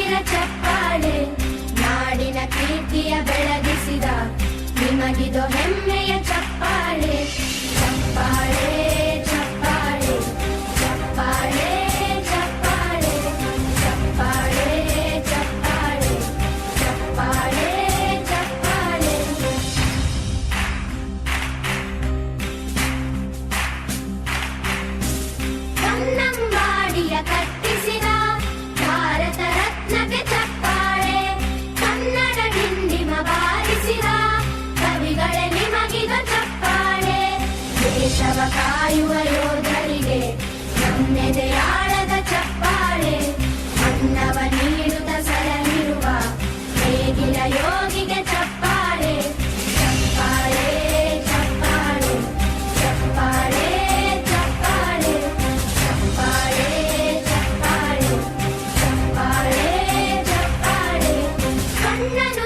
ಸಾವಿರ ಚಪ್ಪಾಳೆ, ನಾಡಿನ ಕೀರ್ತಿಯ ಬೆಳಗಿಸಿದ ನಿಮಗಿದು ಹೆಮ್ಮೆಯ ಚಪ್ಪಾಳೆ. ಚಪ್ಪಾಳೆ ಚಪ್ಪಾಳೆ ಚಪ್ಪಾಳೆ ಚಪ್ಪಾಳೆ ಚಪ್ಪಾಳೆ ಚಪ್ಪಾಳೆ ಚಪ್ಪಾಳೆ ಚಪ್ಪಾಳೆ. ಕನ್ನಂಬಾಡಿಯ ಕಟ್ಟಿಸಿದ ಭಾರತ ರತ್ನಕ್ಕೆ ಚಪ್ಪಾಳೆ, ಕನ್ನಡ ಡಿಂಡಿಮ ಬಾರಿಸಿದ ಕವಿಗಳೇ ನಿಮಗಿದು ಚಪ್ಪಾಳೆ. ದೇಶವ ಕಾಯುವ ಯೋಧರಿಗೆ ನಮ್ಮೆದೆಯಾಳದ ಚಪ್ಪಾಳೆ, ಅನ್ನವ ನೀಡುತ್ತ ಸಲಹಿರುವ ನೇಗಿಲ ಯೋಗಿಗೆ ಚಪ್ಪಾಳೆ. ಚಪ್ಪಾಳೆ ಚಪ್ಪಾಳೆ ಚಪ್ಪಾಳೆ ಚಪ್ಪಾಳೆ ಚಪ್ಪಾಳೆ ಚಪ್ಪಾಳೆ ಚಪ್ಪಾಳೆ ಚಪ್ಪಾಳೆ. ಕಣ್ಣನು